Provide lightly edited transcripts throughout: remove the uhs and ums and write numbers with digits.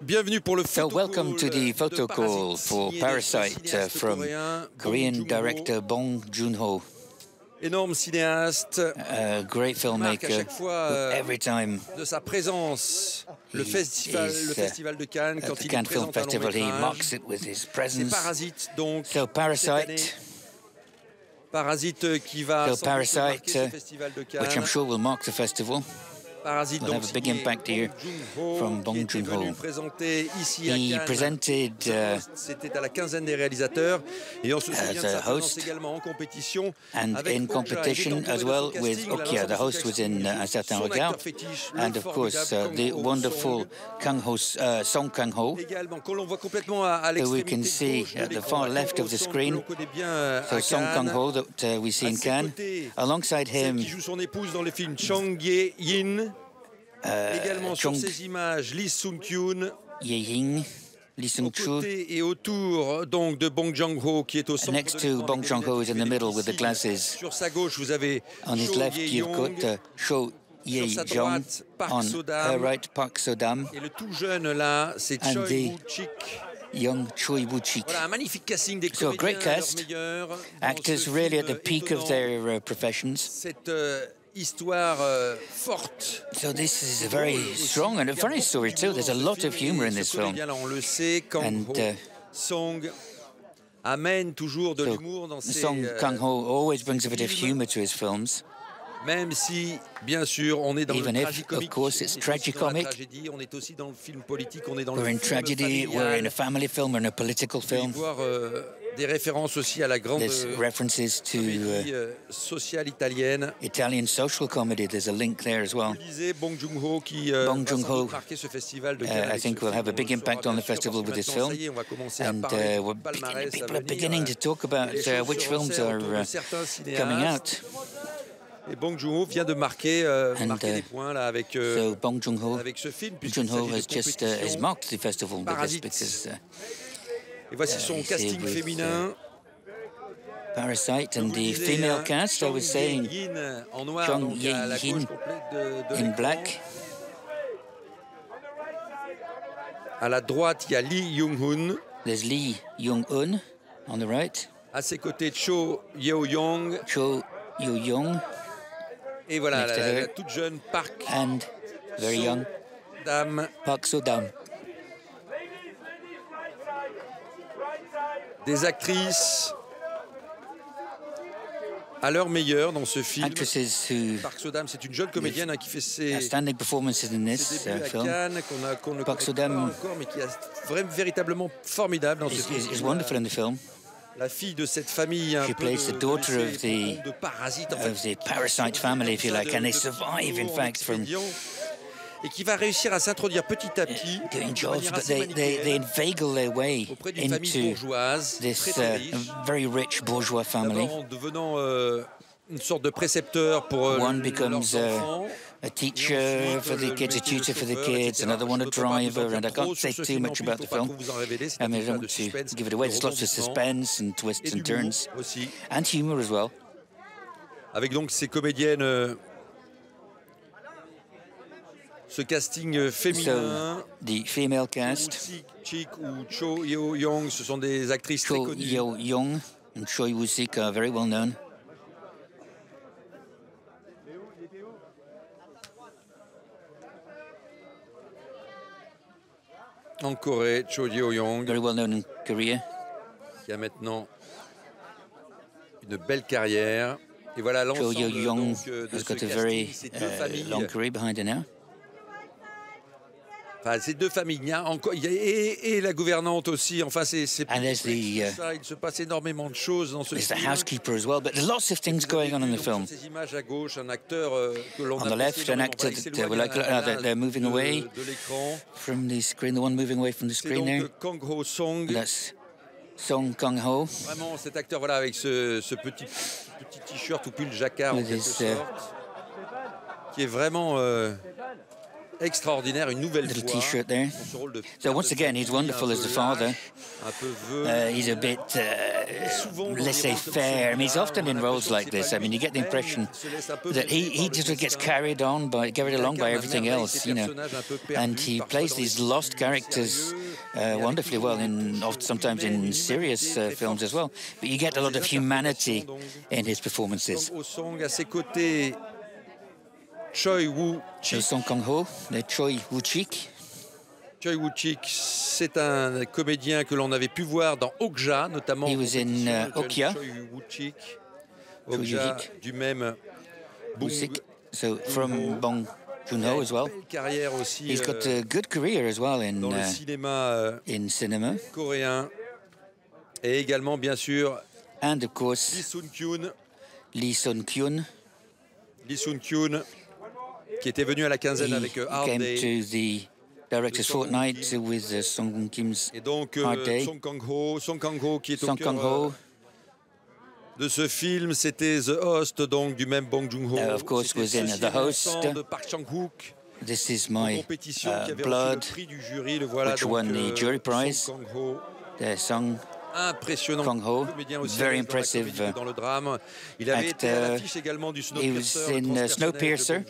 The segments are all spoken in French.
Bienvenue pour le So photo welcome to the photo call for signé Parasite le cinéaste from Korean Bong Joon-ho. director Bong Joon-ho, Énorme cinéaste, a great marque à filmmaker. chaque fois Every time de sa présence le festival de Cannes, at quand the il Cannes est Film présent à long Festival, he métrage. marks it with his C'est presence. Parasite, donc, So cette année. Parasite, Qui va sans doute marquer Parasite, ce festival de which I'm Cannes. sure will mark the festival. Parasite, will donc, have a big signé impact here from Bong qui était Joon-ho. venu présenter ici à He Cannes. presented C'était à la quinzaine des réalisateurs et on se souvient de as sa a présence host également en compétition and avec in Okja. competition as well with Okja, the host was in Un Certain Regard, and of course the wonderful Song Kang-ho, également qu'on l'on voit complètement à who we l'extrémité can see gauche de at the l'écran, far left of the Kang-ho screen. Song, que l'on connaît bien So à Song Cannes. Kang-ho that we see in À ses Cannes. côtés, Alongside celle him, qui joue son épouse dans le film Chong Ye-in. Également sur Chong ces images, Lee Sung-kyun. Ye-ying, Lee Aux Sung-chul. côtés et autour donc de Bong Joon-ho qui est au centre Next de to l'écran Bong avec Joon-ho is in the des middle with the lunettes difficiles. glasses. Sur sa gauche, vous avez On his Cho left, you've Ye-yong. got Cho Sur sa Ye-jong. droite, Park On So-dam. her right, Park So-dam. Et le tout jeune là, c'est And Choi the Woo-chik. Young Choi Woo-chik. Voilà, un magnifique casting des So a comédiens, great leurs cast. meilleurs, dans Actors ce really film at the peak of étonnant. their professions. Cette histoire forte. So this is a very strong and a funny story too. There's a lot of humor in this film. Là, on le sait, Kang-ho Song amène toujours de l'humour dans ses Song Kang-ho always brings a bit of humor to his films. Même si, bien sûr, on est dans Even le if, tragicomique, of course, it's tragicomic. on est aussi dans le film politique, on est dans We're le in film tragedy, familial. we're in a family film, we're in a political On peut y film. voir des références aussi à la grande There's references to comédie sociale italienne. Italian social comedy. There's a link there as well. Je disais Bong Joon-ho qui Bong va sans Joon-ho, doute marquer ce festival de Cannes. I think will have a big impact on the festival with this film. On va commencer à And parler du people palmarès à are venir. beginning to talk about Les choses which se films resserrent are autour de certains coming cinéastes. out. Et Bong Joon-ho vient de marquer des points là avec So Bong Joon-ho avec ce film, puisqu'il Joon-ho s'agit has de just compétition. has marked the festival with this Parasite. because Et voici son ici casting with, féminin. Parasite and Vous the disiez, female cast, I was Chong saying, Ye-in en noir, Chong donc à la Ye-in gauche complète de in l'écran. black. À la droite, il y a Lee Young-hun. There's Lee Young-un on the right, À ses côtés, Cho Yeo-yong. Cho Yoo-young, Et voilà, Next to la her. toute jeune Park and very young So-dam. Park So-dam. Des actrices à leur meilleur dans ce film. Actresses who Park So-dam, c'est une jeune comédienne qui fait ses outstanding performances in this débuts à film. Cannes, qu'on ne Park connaît So-dam pas encore, mais qui est véritablement formidable dans ce film. is wonderful in the film. La fille de cette famille un She peu plays the daughter of de parasite, en fait, of the parasite family, if you like, and they survive, in fact, from et qui va réussir à s'introduire petit à petit doing de jobs, manière but assez they manichéenne inveigle their way auprès d'une famille into bourgeoise this très riche. very rich bourgeois family. D'abord en devenant une sorte de précepteur pour One leurs becomes enfants. a teacher for the kids, a tutor for the kids, another one a driver, and I can't say too much about the film. I mean, I don't want to give it away. There's lots of suspense and twists and turns, aussi, and humor as well. avec donc ces comédiennes, ce casting féminin. So the female cast, Chik ou Cho Yeo-yong, ce sont des actrices très Cho connues. Yeo-young and Choi Woo-sik are very well known. En Corée, Cho Yeo-yong, Very well known in Korea. qui a maintenant une belle carrière. Et voilà Cho l'ensemble Yeo-young donc, de has ce got a casting, very ces deux familles. long career behind her now. Enfin, ces deux familles, et la gouvernante aussi. Enfin, c'est And there's the ça. Il se passe énormément de choses dans ce there's the film. housekeeper as well, but there's lots of things going on in the Donc, film. sur ces images à gauche, un acteur que l'on On the apprécie left, an énormément. actor Voilà, il that s'éloigne we like, they're moving away de l'écran. from the screen, the one moving away from the C'est screen there. donc Kang-ho Song. That's Song Kang-ho Vraiment, cet acteur, voilà, avec ce petit t-shirt ou pull jacquard en with quelque his sorte, qui est vraiment extraordinaire, une nouvelle little fois. T-shirt there. So once again, he's wonderful as the father. He's a bit laissez-faire. I mean, he's often in roles like this. I mean, you get the impression that he just gets carried along by everything else, you know. And he plays these lost characters wonderfully well, sometimes in serious films as well. But you get a lot of humanity in his performances. Choi Woo-chik. Song Kang-ho, Choi Woo-chik. Choi Woo-chik, c'est un comédien que l'on avait pu voir dans Okja, notamment. He was in Okja. Choi Woo-chik. Okja du même Bong. So from Bong Joon-ho as well. Aussi, he's got a good career as well in cinema coréen. Et également, bien sûr, and of course, Lee Sun-kyun. Lee Sun-kyun, qui était venu à la quinzaine avec Hard Day. Came to the Director's Fortnight with Song Kim's Hard Day. Song Kang-ho, qui est au cœur de ce film, c'était The Host, donc du même Bong Joon-ho. Of course, was in The Host. De Park Chan-wook. This is my blood, which won the jury prize. The Song impressionnant Kang-ho, very impressive dans le drame. Il avait été à l'affiche également du Snowpiercer. He was in Snowpiercer,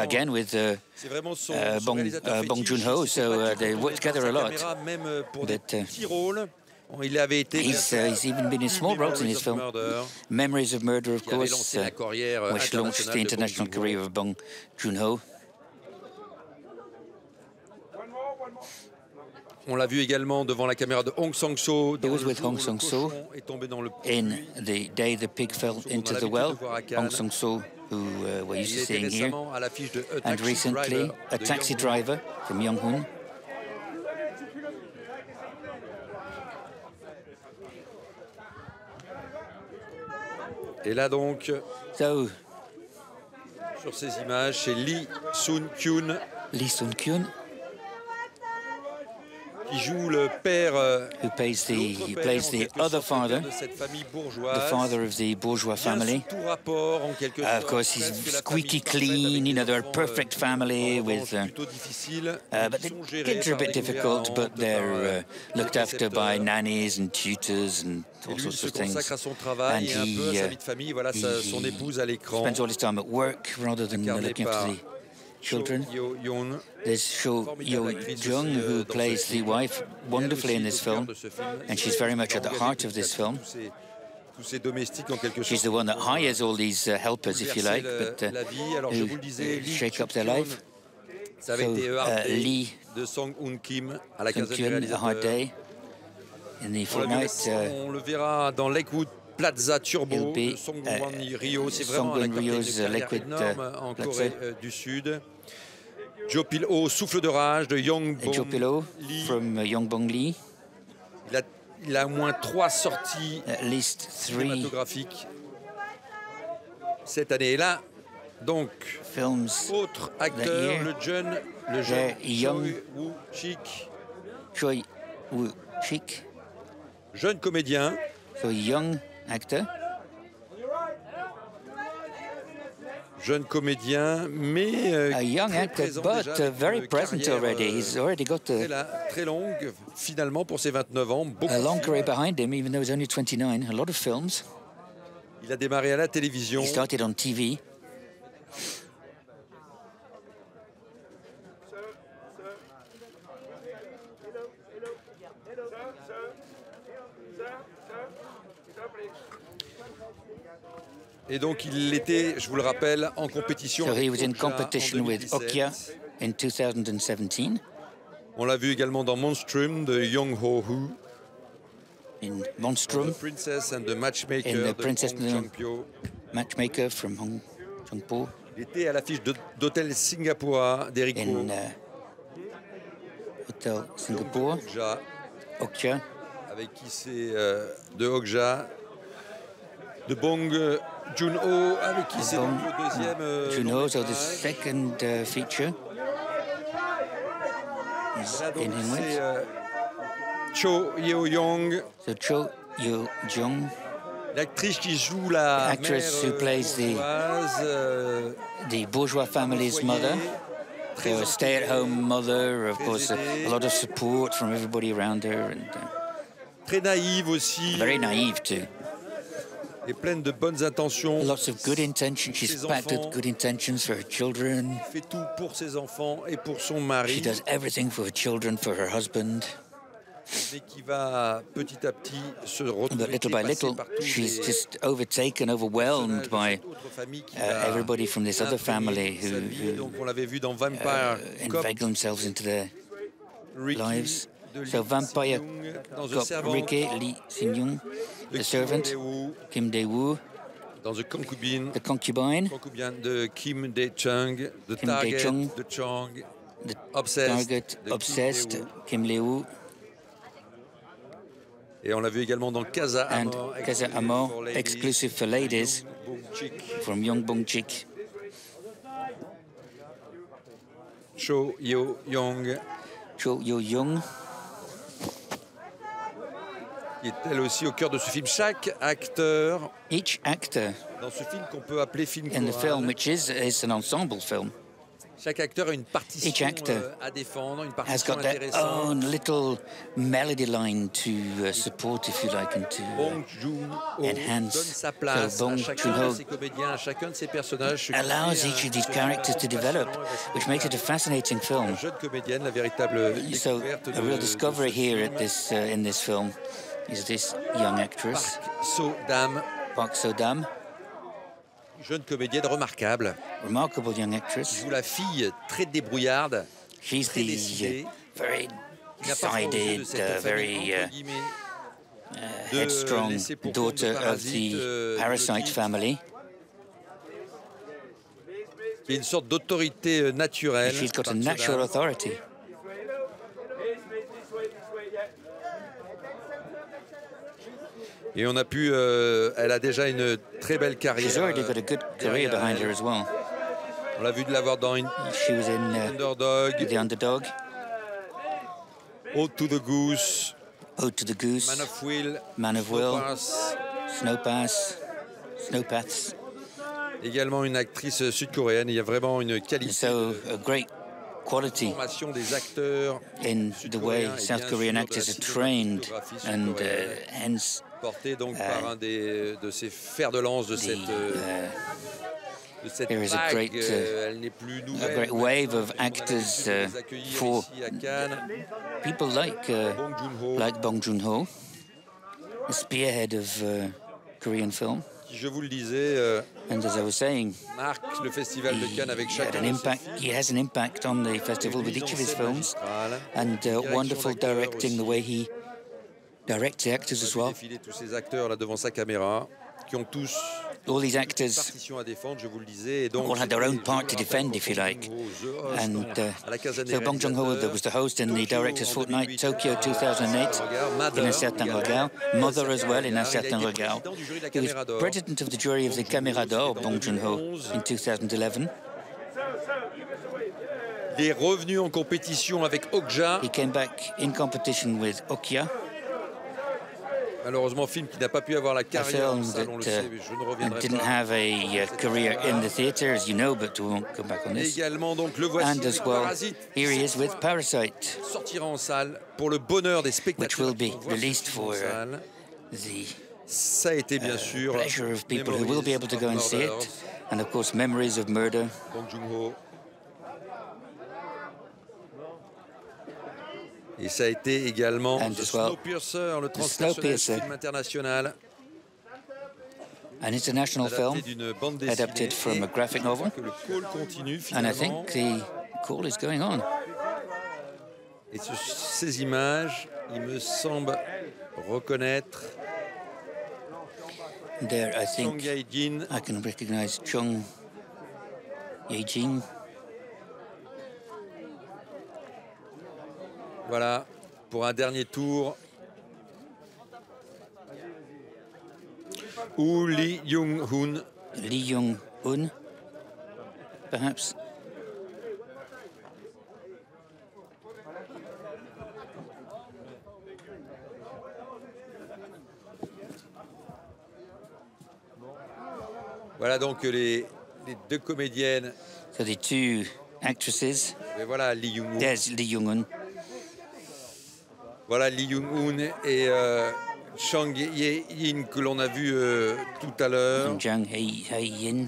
again with Bong Joon-ho, so they worked together a lot. But he's even been in small roles in his film. Memories of Murder, of course, which launched the international career of Bong Joon-ho. On l'a vu également devant la caméra de Hong Sang-soo. He was with Hong Sang-soo in The Day the Pig Fell into the Well. Hong Sang-soo, who we're used to seeing here. And recently, A Taxi Driver from Young-hoon. Et là donc, sur ces images, c'est Lee Sun-kyun. Lee Sun-kyun, qui joue le père, who plays the other father, the father of the bourgeois family. Of course, he's squeaky clean. You know, they're a perfect family with. But the kids are a bit difficult, but they're looked after by nannies and tutors and all sorts of things. And he spends all his time at work rather than looking after the children. There's Cho Yo-jung, who plays the wife wonderfully in this film, and she's very much at the heart of this film. She's the one that hires all these helpers, if you like, but who shake up their life. So Lee Sun-kyun, A Hard Day, in the Fortnight. On le verra dans Lakewood Plaza Turbo, Songwon Ryo, c'est vraiment un Lakewood en Corée du Sud. Jo Pil-ho, Souffle de rage de Yong Bong Lee. From Yong Bong Lee. Il a au moins 3 sorties cinématographiques cette année. Et là, donc, autre acteur, le jeune Choi Woo-chik. Jeune comédien. So young actor. Jeune comédien, mais a young actor, but very present already. He's already got très longue, finalement, pour ses 29 ans. A long career behind him, even though he's only 29. A lot of films. Il a démarré à la télévision. He started on TV. Et donc il était, je vous le rappelle, en compétition. So he was in competition with Okja in 2017. On l'a vu également dans Monstrum de Young Ho-woo. In Monstrum. The Princess and the Matchmaker in the Princess de Hong Chang-pyo. Matchmaker from Hong Chang-po. Il était à l'affiche d'Hôtel Singapour d'Eric Ho. In Hôtel Singapour. Okja. Avec qui c'est de Okja. De Bong Joon-ho, avec qui c'est donc le deuxième. Joon-ho, so the second feature is in him with. Cho Yo-jung. So Cho Yo-jung. L'actrice qui joue la actress who plays the bourgeois family's mother. très a stay-at-home mother, of course, a lot of support from everybody around her, and très naïve aussi. Very naive too. Et pleine de bonnes intentions. Lots of good intentions. She's packed with good intentions for her children. Elle fait tout pour ses enfants et pour son mari. She does everything for her children, for her husband. Mais qui va petit à petit se retrouver. But little by little, she's just overtaken, overwhelmed by everybody from this other family who donc on l'avait vu dans Vampire inveigle themselves into their lives. So Vampire Cop, Ricky Lee Sin-young, the servant, Kim Dae-woo, dans The Concubine, the de Kim Dae-chung, The Target, de Chong, the Obsessed, Target, Obsessed, Kim Dae-woo. Et on l'a vu également dans Casa Amor, exclusive for ladies, from Young Bong-chik. Cho Yo-young, qui est elle aussi au cœur de ce film. Chaque acteur, each actor dans ce film qu'on peut appeler film in the film, which is an ensemble film, chaque acteur a une partition à défendre, une partition has got their own little melody line to support, if you like, and to enhance. Donne sa place à chacun de ses comédiens, à chacun de ses personnages. Allows each of these characters to develop, which makes it a fascinating film. Jeune comédienne, la véritable découverte. A real discovery here at this in this film is this young actress, Park So-dam. Jeune comédienne remarquable. Remarkable young actress. Qui joue la fille très débrouillarde. She's très the very decided, very headstrong daughter of the Parasite family. Qui a une sorte d'autorité naturelle. She's got a natural authority. Et on a pu, elle a déjà une très belle carrière. She's already got a good career behind her as well. On l'a vu de l'avoir dans She was in Underdog. The Underdog. Ode to the Goose. Ode to the Goose. Man of Will. Snowpaths. Également une actrice sud-coréenne. Il y a vraiment une qualité. So a great quality des acteurs in the way South Korean actors are trained, and hence porté donc par un de ces fers de lance de cette there is a great, elle n'est plus nouvelle, a great wave of actors for people like Bong Joon-ho, the spearhead of Korean film. Qui, je vous le disais, and as I was saying, marque le festival de Cannes avec chacun de ses films. He has an impact on the festival with each of his films, and wonderful directing, the way he directs the actors as well. Tous ces acteurs là devant sa caméra, qui ont tous all these actors partition à défendre, je vous le disais, et donc all had their own part to defend, if you like. And so Bong Joon-ho was the host in the Directors' Fortnight Tokyo 2008 in Un Certain Regard, Mother as well in Un Certain Regard. He was president of the jury of the Caméra d'Or, Bong Joon-ho, in 2011. Il est revenu en compétition avec Okja. He came back in competition with Okja. Malheureusement, film qui n'a pas pu avoir la carrière en salle, on le sait, mais je ne reviendrai didn't pas. have a career in the theatre, as you know, but we won't come back on this. Également, donc, le voici, and as well, Parasite. here he is with Parasite. Sortira en salle pour le bonheur des spectateurs. Which will be released for the Ça a été bien sûr pleasure of people who will be able to go and see it, and of course, Memories of Murder. Bong Joon-ho. Et ça a été également Snowpiercer, le transnational film international. An international film adapted from a graphic novel. And I think the call is going on. Et sur ces images, il me semble reconnaître there, I think Chung Ye-jin. I can recognize Chung Ye-jin. Voilà, pour un dernier tour. Ou Lee Young-hun. Lee Young-hun, perhaps. Voilà donc les deux comédiennes. So the two actresses. Et voilà Lee Young-un. There's Lee Young-un. Voilà Lee Young-un et Chang Ye-in que l'on a vu tout à l'heure. Jang Hae-in.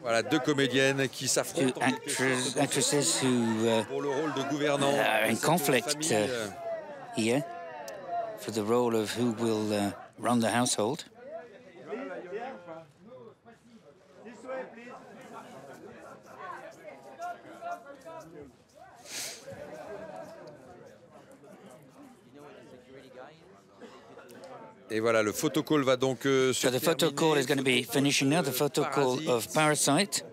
Voilà, deux comédiennes qui s'affrontent actresses who pour le rôle de gouvernante are in conflict here for the role of who will run the household. Et voilà, le photocall va donc se terminer. So the photocall is going to be finishing now, the photocall of Parasite.